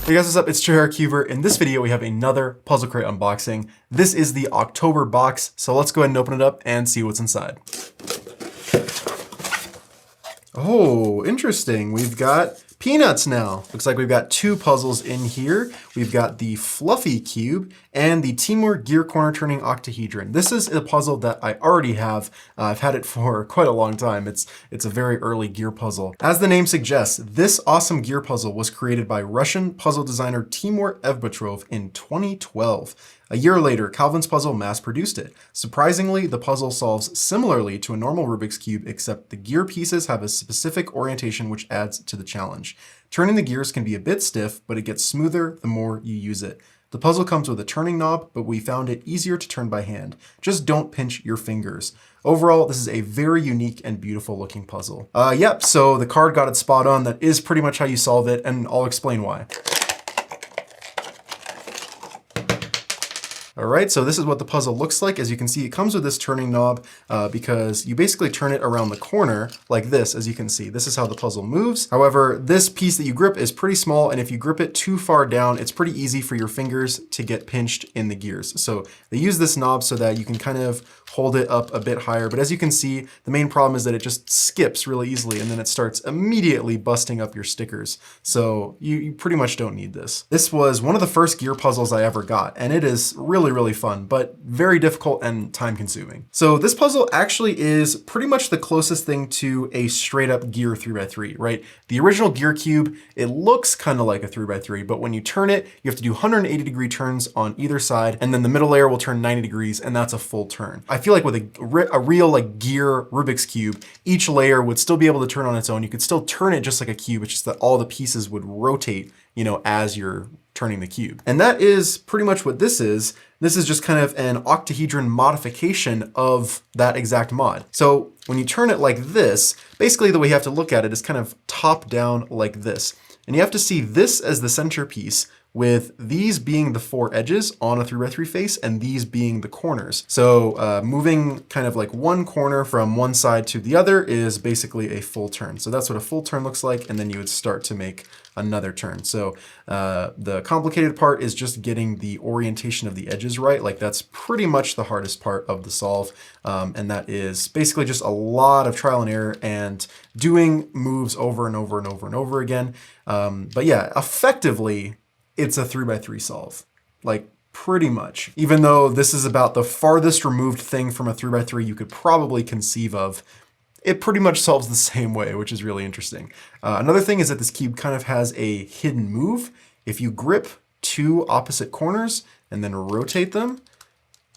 Hey guys, what's up? It's Cuber. In this video, we have another Puzzlcrate unboxing. This is the October box, so let's go ahead and open it up and see what's inside. Oh, interesting. We've got peanuts now. Looks like we've got two puzzles in here. We've got the Fluffy Cube and the Teamwork Gear Corner Turning Octahedron. This is a puzzle that I already have. I've had it for quite a long time. It's a very early gear puzzle. As the name suggests, this awesome gear puzzle was created by Russian puzzle designer Timur Evbatrov in 2012. A year later, Calvin's puzzle mass-produced it. Surprisingly, the puzzle solves similarly to a normal Rubik's Cube, except the gear pieces have a specific orientation which adds to the challenge. Turning the gears can be a bit stiff, but it gets smoother the more you use it. The puzzle comes with a turning knob, but we found it easier to turn by hand. Just don't pinch your fingers. Overall, this is a very unique and beautiful looking puzzle. Yep, so the card got it spot on. That is pretty much how you solve it, and I'll explain why. All right, so this is what the puzzle looks like. As you can see, it comes with this turning knob because you basically turn it around the corner like this, as you can see. This is how the puzzle moves. However, this piece that you grip is pretty small, and if you grip it too far down, it's pretty easy for your fingers to get pinched in the gears. So they use this knob so that you can kind of hold it up a bit higher. But as you can see, the main problem is that it just skips really easily, and then it starts immediately busting up your stickers. So you pretty much don't need this. This was one of the first gear puzzles I ever got, and it is really fun, but very difficult and time consuming. So this puzzle actually is pretty much the closest thing to a straight up gear 3x3, right? The original gear cube, it looks kind of like a 3x3, but when you turn it, you have to do 180-degree turns on either side, and then the middle layer will turn 90 degrees, and that's a full turn. I feel like with a real like gear Rubik's Cube, each layer would still be able to turn on its own. You could still turn it just like a cube, it's just that all the pieces would rotate, you know, as you're turning the cube. And that is pretty much what this is. This is just kind of an octahedron modification of that exact mod. So when you turn it like this, basically the way you have to look at it is kind of top down like this. And you have to see this as the centerpiece, with these being the four edges on a 3x3 face and these being the corners. So moving kind of like one corner from one side to the other is basically a full turn. So that's what a full turn looks like, and then you would start to make another turn. So the complicated part is just getting the orientation of the edges right. Like that's pretty much the hardest part of the solve. And that is basically just a lot of trial and error and doing moves over and over and over and over again. But yeah, effectively, it's a 3x3 solve, like pretty much. Even though this is about the farthest removed thing from a 3x3 you could probably conceive of, it pretty much solves the same way, which is really interesting. Another thing is that this cube kind of has a hidden move. If you grip two opposite corners and then rotate them,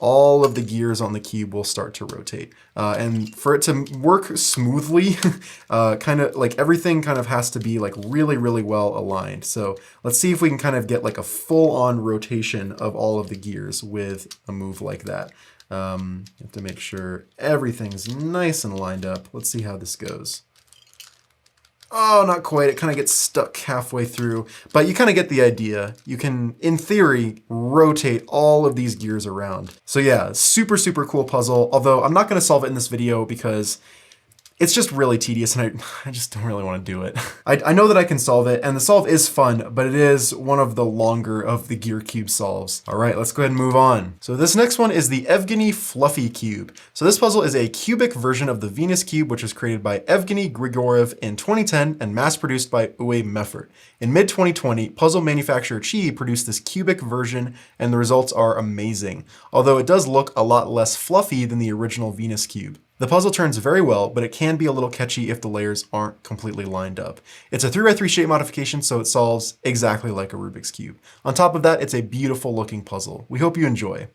all of the gears on the cube will start to rotate. And for it to work smoothly, kind of like everything kind of has to be like really well aligned. So let's see if we can kind of get like a full-on rotation of all of the gears with a move like that. You have to make sure everything's nice and lined up. Let's see how this goes. Oh, not quite. It kind of gets stuck halfway through, but you kind of get the idea. You can, in theory, rotate all of these gears around. So yeah, super cool puzzle, although I'm not going to solve it in this video because it's just really tedious and I just don't really want to do it. I know that I can solve it, and the solve is fun, but it is one of the longer of the gear cube solves. All right, let's go ahead and move on. So this next one is the Evgeny Fluffy Cube. So this puzzle is a cubic version of the Venus Cube, which was created by Evgeny Grigoriev in 2010 and mass-produced by Uwe Meffert. In mid-2020, puzzle manufacturer Chi produced this cubic version, and the results are amazing, although it does look a lot less fluffy than the original Venus Cube. The puzzle turns very well, but it can be a little catchy if the layers aren't completely lined up. It's a 3x3 shape modification, so it solves exactly like a Rubik's Cube. On top of that, it's a beautiful looking puzzle. We hope you enjoy.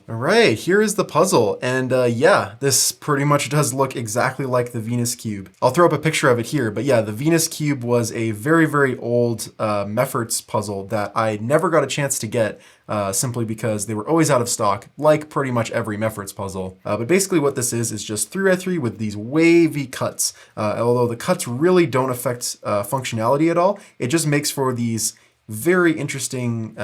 All right, here is the puzzle, and yeah, this pretty much does look exactly like the Venus Cube. I'll throw up a picture of it here, but yeah, the Venus Cube was a very old Meffert's puzzle that I never got a chance to get simply because they were always out of stock, like pretty much every Meffert's puzzle. But basically what this is just 3x3 with these wavy cuts. Although the cuts really don't affect functionality at all, it just makes for these very interesting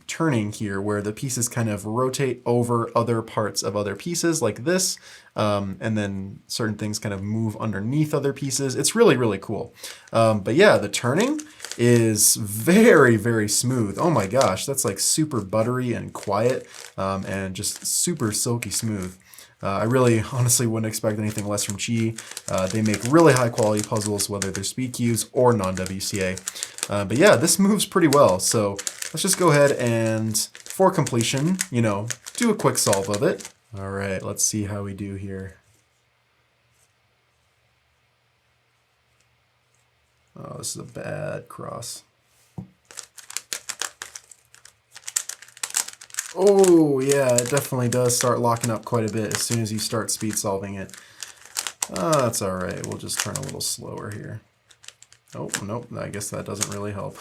turning here where the pieces kind of rotate over other parts of other pieces like this, and then certain things kind of move underneath other pieces. It's really cool. But yeah, the turning is very, very smooth. Oh my gosh, that's like super buttery and quiet, and just super silky smooth. I really honestly wouldn't expect anything less from Chi. They make really high quality puzzles, whether they're speed cubes or non-WCA. But yeah, this moves pretty well. So let's just go ahead and, for completion, you know, do a quick solve of it. All right, let's see how we do here. Oh, this is a bad cross. Oh, yeah, it definitely does start locking up quite a bit as soon as you start speed solving it. That's all right. We'll just turn a little slower here. Oh, nope, I guess that doesn't really help.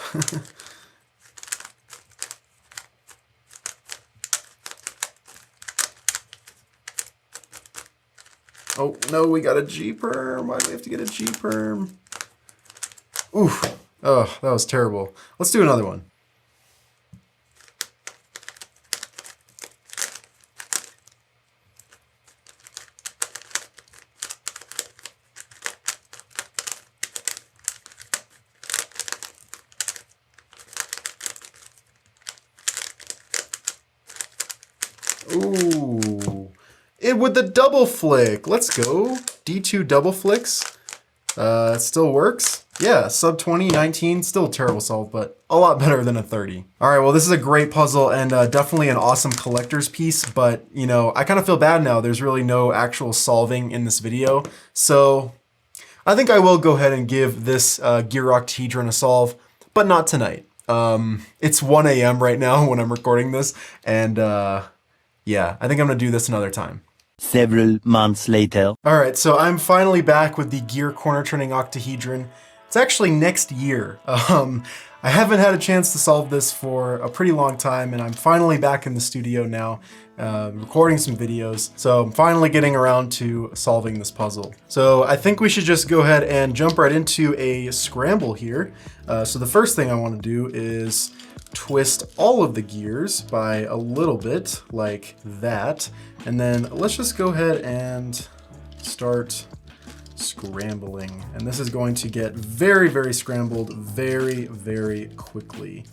Oh, no, we got a G-perm. Why do we have to get a G-perm? Oof. Oh, that was terrible. Let's do another one. Ooh. It with the double flick. Let's go. D2 double flicks. It still works. Yeah, sub 20, 19, still a terrible solve, but a lot better than a 30. All right, well, this is a great puzzle and definitely an awesome collector's piece, but you know, I kind of feel bad now. There's really no actual solving in this video. So I think I will go ahead and give this Gear Octahedron a solve, but not tonight. It's 1 a.m. right now when I'm recording this, and yeah, I think I'm gonna do this another time. Several months later. All right, so I'm finally back with the Gear Corner Turning Octahedron. It's actually next year. I haven't had a chance to solve this for a pretty long time, and I'm finally back in the studio now, recording some videos. So I'm finally getting around to solving this puzzle. So I think we should just go ahead and jump right into a scramble here. So the first thing I want to do is twist all of the gears by a little bit like that. And then let's just go ahead and start scrambling. And this is going to get very, very scrambled very, very quickly.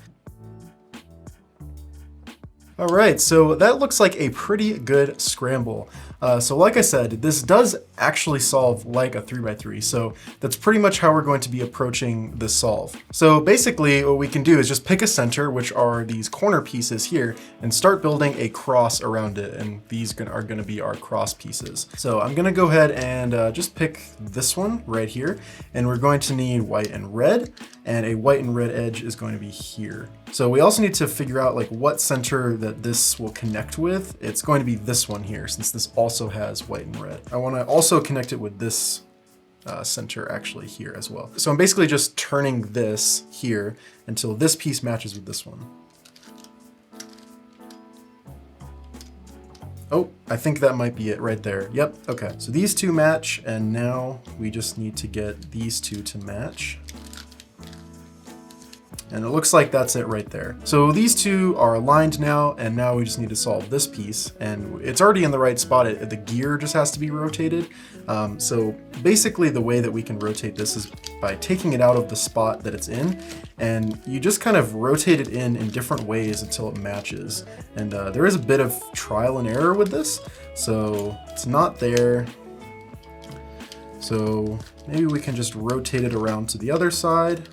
All right, so that looks like a pretty good scramble. So like I said, this does actually solve like a 3x3, so that's pretty much how we're going to be approaching this solve. So basically what we can do is just pick a center, which are these corner pieces here, and start building a cross around it, and these are gonna be our cross pieces. So I'm gonna go ahead and just pick this one right here, and we're going to need white and red, and a white and red edge is going to be here. So we also need to figure out like what center that this will connect with. It's going to be this one here, since this also has white and red. I want to also connect it with this center actually here as well. So I'm basically just turning this here until this piece matches with this one. Oh, I think that might be it right there. Yep, okay. So these two match, and now we just need to get these two to match. And it looks like that's it right there. So these two are aligned now, and now we just need to solve this piece. And it's already in the right spot. The gear just has to be rotated. So basically the way that we can rotate this is by taking it out of the spot that it's in, and you just kind of rotate it in different ways until it matches. And there is a bit of trial and error with this. So it's not there. So maybe we can just rotate it around to the other side,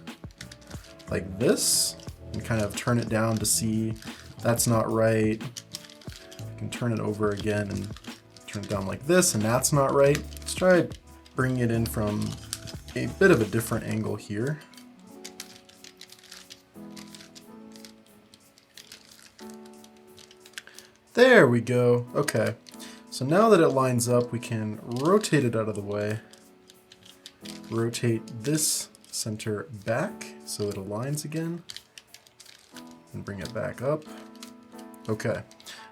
like this, and kind of turn it down to see that's not right. You can turn it over again and turn it down like this, and that's not right. Let's try bringing it in from a bit of a different angle here. There we go. Okay, so now that it lines up, we can rotate it out of the way. Rotate this center back so it aligns again, and bring it back up. Okay,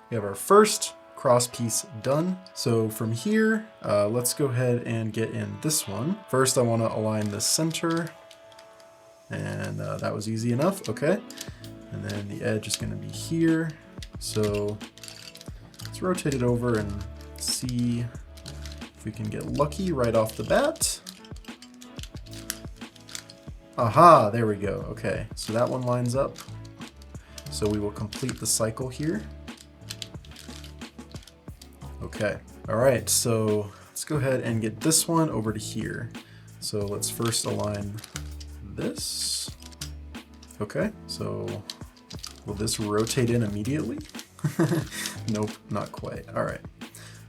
we have our first cross piece done. So from here, let's go ahead and get in this one. First, I want to align the center, and that was easy enough. Okay, and then the edge is going to be here. So let's rotate it over and see if we can get lucky right off the bat. Aha, there we go. Okay, so that one lines up. So we will complete the cycle here. Okay, all right, so let's go ahead and get this one over to here. So let's first align this. Okay, so will this rotate in immediately? Nope, not quite. All right,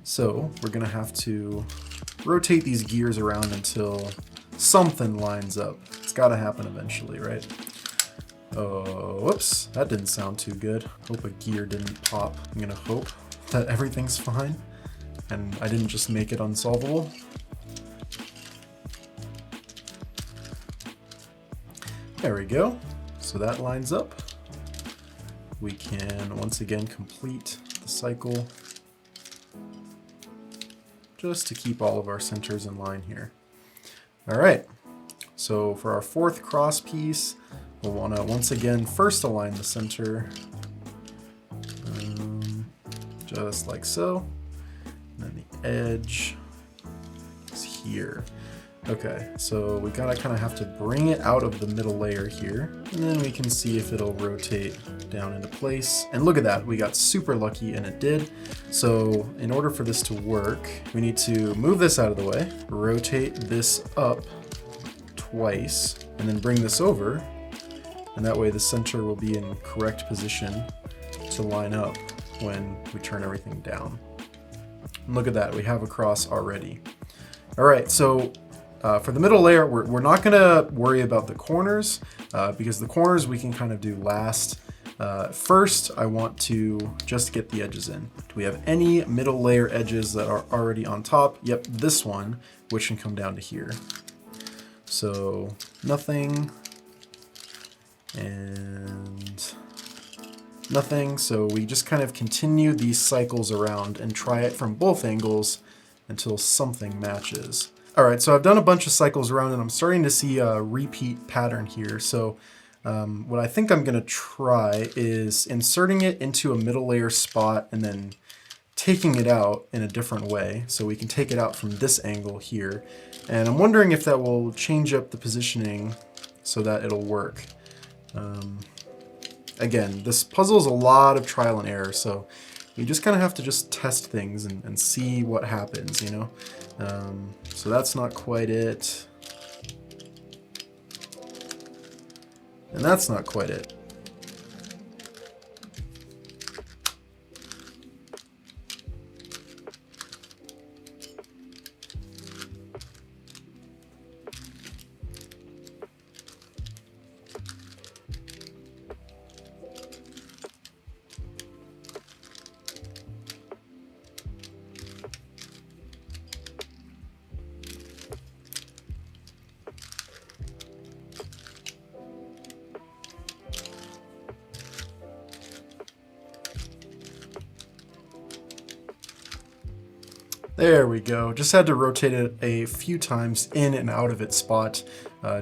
so we're gonna have to rotate these gears around until something lines up. It's gotta happen eventually, right? Oh, whoops, that didn't sound too good. Hope a gear didn't pop. I'm gonna hope that everything's fine and I didn't just make it unsolvable. There we go. So that lines up. We can once again complete the cycle just to keep all of our centers in line here. All right, so for our fourth cross piece, we'll want to once again first align the center, just like so. And then the edge is here. Okay, so we gotta kind of have to bring it out of the middle layer here, and then we can see if it'll rotate down into place. And look at that, we got super lucky and it did. So in order for this to work, we need to move this out of the way, rotate this up twice, and then bring this over. And that way the center will be in correct position to line up when we turn everything down. And look at that, we have a cross already. All right, so for the middle layer, we're not gonna worry about the corners because the corners we can kind of do last. First, I want to just get the edges in. Do we have any middle layer edges that are already on top? Yep, this one, which can come down to here. So nothing and nothing. So we just kind of continue these cycles around and try it from both angles until something matches. All right, so I've done a bunch of cycles around and I'm starting to see a repeat pattern here. So what I think I'm gonna try is inserting it into a middle layer spot and then taking it out in a different way. So we can take it out from this angle here. And I'm wondering if that will change up the positioning so that it'll work. Again, this puzzle is a lot of trial and error, so you just kind of have to just test things and see what happens, you know? So that's not quite it. And that's not quite it. There we go. Just had to rotate it a few times in and out of its spot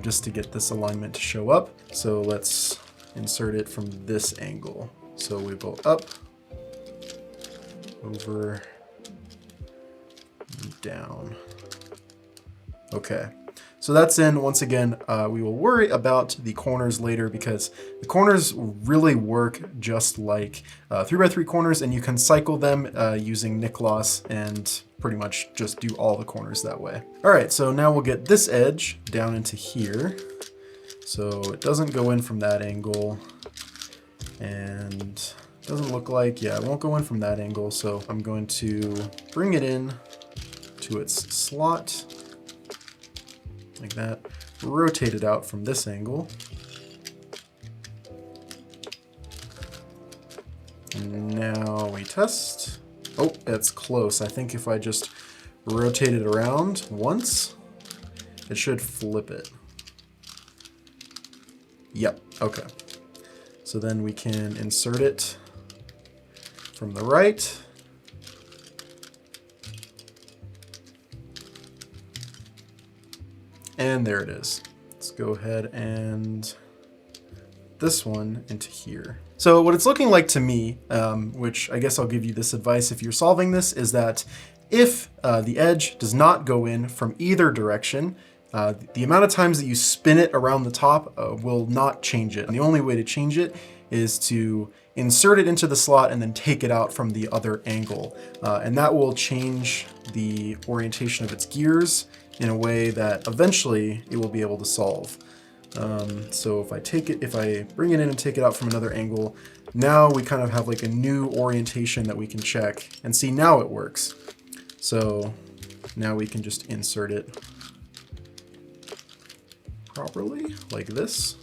just to get this alignment to show up. So let's insert it from this angle. So we go up, over, and down. Okay. So that's in. Once again, we will worry about the corners later because the corners really work just like 3x3 corners, and you can cycle them using Niklas and pretty much just do all the corners that way. All right, so now we'll get this edge down into here. So it doesn't go in from that angle and doesn't look like, yeah, it won't go in from that angle. So I'm going to bring it in to its slot. Like that, rotate it out from this angle. And now we test. Oh, it's close. I think if I just rotate it around once, it should flip it. Yep, okay. So then we can insert it from the right. And there it is. Let's go ahead and this one into here. So what it's looking like to me, which I guess I'll give you this advice if you're solving this, is that if the edge does not go in from either direction, The amount of times that you spin it around the top will not change it. And the only way to change it is to insert it into the slot and then take it out from the other angle. And that will change the orientation of its gears in a way that eventually it will be able to solve. So if I bring it in and take it out from another angle, now we kind of have like a new orientation that we can check and see now it works. So now we can just insert it properly like this.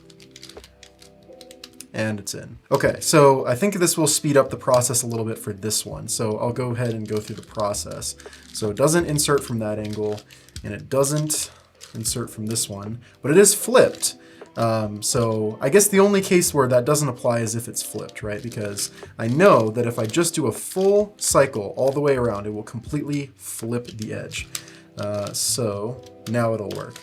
And it's in. Okay, so I think this will speed up the process a little bit for this one. So I'll go ahead and go through the process. So it doesn't insert from that angle, and it doesn't insert from this one, but it is flipped. So I guess the only case where that doesn't apply is if it's flipped, right? Because I know that if I just do a full cycle all the way around, it will completely flip the edge. So now it'll work.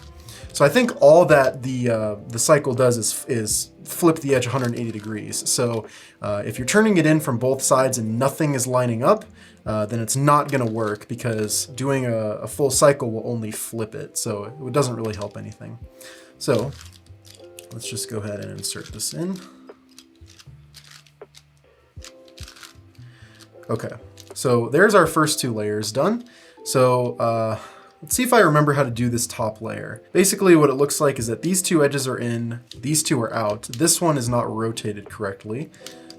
So I think all that the cycle does is flip the edge 180 degrees. So if you're turning it in from both sides and nothing is lining up, then it's not going to work because doing a full cycle will only flip it. So it doesn't really help anything. So let's just go ahead and insert this in. Okay, so there's our first two layers done. So let's see if I remember how to do this top layer. Basically what it looks like is that these two edges are in, these two are out. This one is not rotated correctly.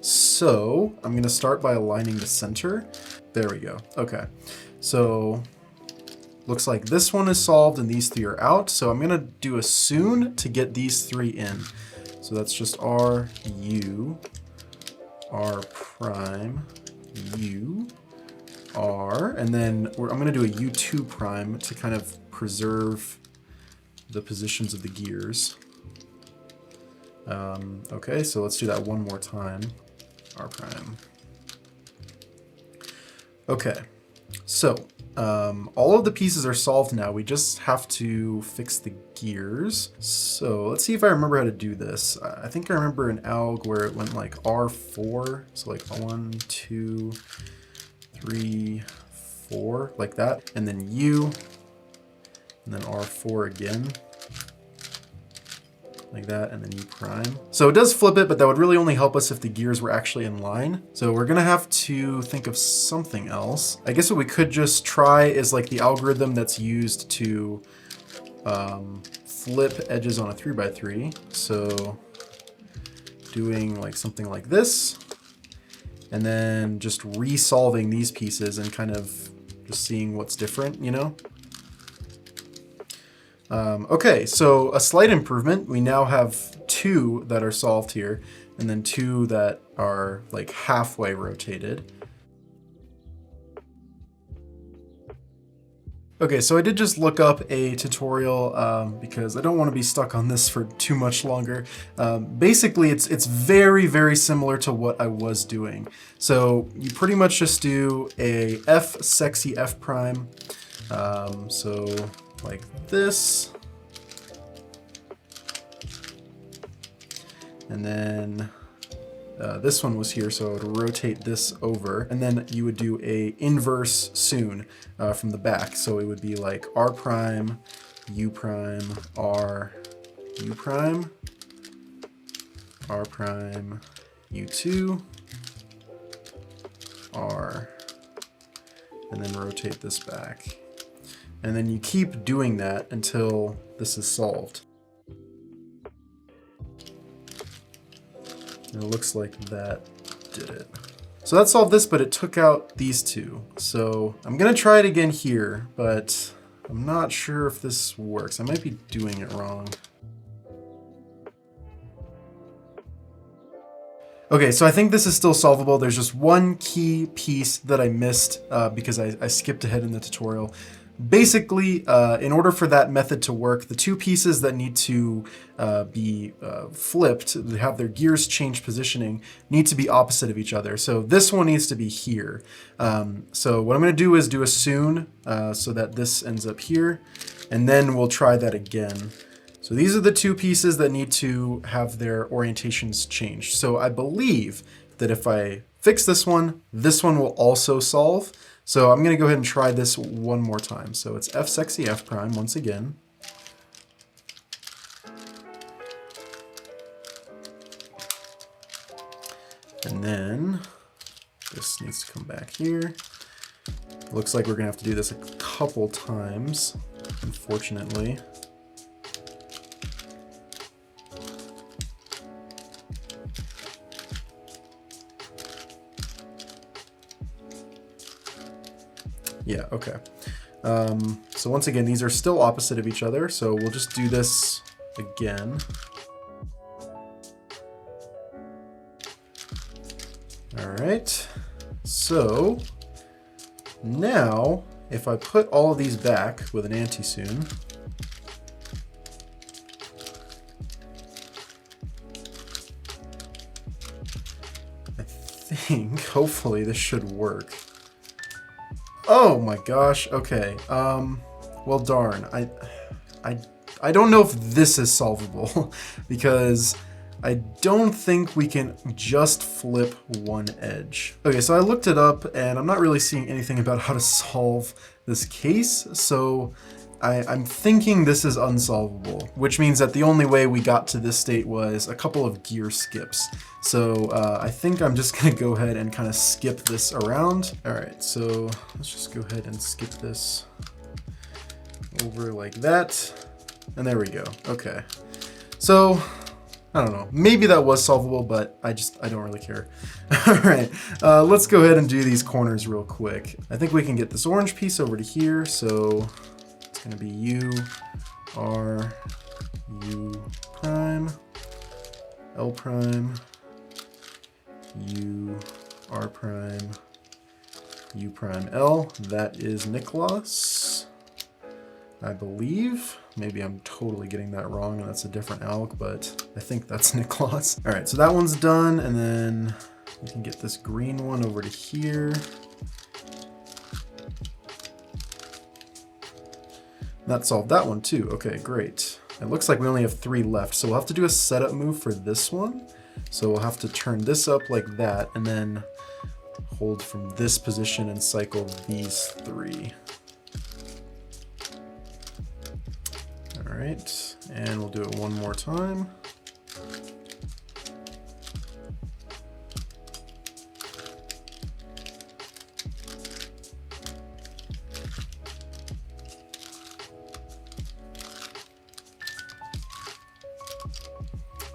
So I'm gonna start by aligning the center. There we go, okay. So looks like this one is solved and these three are out. So I'm gonna do a soon to get these three in. So that's just R, U, R prime, U, R, and then I'm gonna do a U2 prime to kind of preserve the positions of the gears. Okay, so let's do that one more time. R prime. Okay, so all of the pieces are solved now. We just have to fix the gears. So let's see if I remember how to do this. I think I remember an alg where it went like R4. So like 1, 2, 3, 4, like that. And then U, and then R4 again. Like that, and then U prime. So it does flip it, but that would really only help us if the gears were actually in line. So we're gonna have to think of something else. I guess what we could just try is like the algorithm that's used to flip edges on a 3x3. So doing like something like this, and then just resolving these pieces and kind of just seeing what's different, you know? Okay, so a slight improvement. We now have two that are solved here, and then two that are like halfway rotated. Okay, so I did just look up a tutorial because I don't want to be stuck on this for too much longer. Basically, it's very, very similar to what I was doing. So you pretty much just do a F sexy F prime. So like this. And then this one was here, so I would rotate this over, and then you would do a inverse soon from the back. So it would be like R prime, U prime, R, U prime, R prime, U2, R, and then rotate this back. And then you keep doing that until this is solved. And it looks like that did it. So that solved this, but it took out these two. So I'm gonna try it again here, but I'm not sure if this works. I might be doing it wrong. Okay, so I think this is still solvable. There's just one key piece that I missed because I skipped ahead in the tutorial. Basically, in order for that method to work, the two pieces that need to be flipped, have their gears change positioning, need to be opposite of each other. So this one needs to be here. So what I'm going to do is do a soon so that this ends up here, and then we'll try that again. So these are the two pieces that need to have their orientations changed. So I believe that if I fix this one will also solve. So I'm gonna go ahead and try this one more time. So it's F sexy F prime once again. And then this needs to come back here. Looks like we're gonna have to do this a couple times, unfortunately. Yeah, okay. So once again, these are still opposite of each other, so we'll just do this again. All right, so now if I put all of these back with an anti-soon, I think hopefully this should work. Oh my gosh, okay. Well darn, I don't know if this is solvable because I don't think we can just flip one edge. Okay, so I looked it up and I'm not really seeing anything about how to solve this case, so I'm thinking this is unsolvable, which means that the only way we got to this state was a couple of gear skips. So I think I'm just gonna go ahead and kind of skip this around. All right, so let's just go ahead and skip this over like that. And there we go, okay. So, I don't know, maybe that was solvable, but I don't really care. All right, let's go ahead and do these corners real quick. I think we can get this orange piece over to here, so it's gonna be U, R, U prime, L prime, U, R prime, U prime L. That is Nicholas, I believe. Maybe I'm totally getting that wrong and that's a different alk, but I think that's Nicholas. All right, so that one's done, and then we can get this green one over to here. That solved that one too. Okay, great. It looks like we only have 3 left, so we'll have to do a setup move for this one. So we'll have to turn this up like that and then hold from this position and cycle these 3. All right, and we'll do it one more time.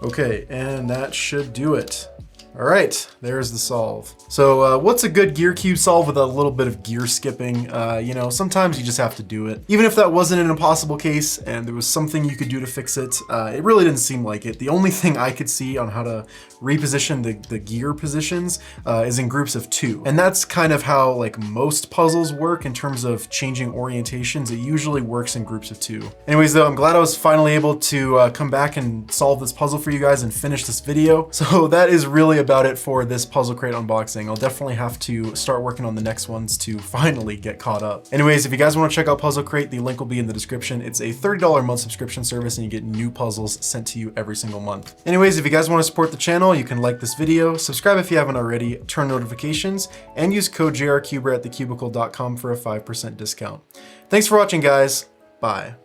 Okay, and that should do it. All right, there's the solve. So what's a good gear cube solve with a little bit of gear skipping? You know, sometimes you just have to do it. Even if that wasn't an impossible case and there was something you could do to fix it, it really didn't seem like it. The only thing I could see on how to reposition the gear positions is in groups of 2. And that's kind of how like most puzzles work in terms of changing orientations. It usually works in groups of 2. Anyways though, I'm glad I was finally able to come back and solve this puzzle for you guys and finish this video. So that is really about it for this Puzzlcrate unboxing. I'll definitely have to start working on the next ones to finally get caught up. Anyways, if you guys want to check out Puzzlcrate, the link will be in the description. It's a $30 a month subscription service and you get new puzzles sent to you every single month. Anyways, if you guys want to support the channel, you can like this video, subscribe if you haven't already, turn notifications, and use code JRCuber at thecubicle.com for a 5% discount. Thanks for watching, guys. Bye.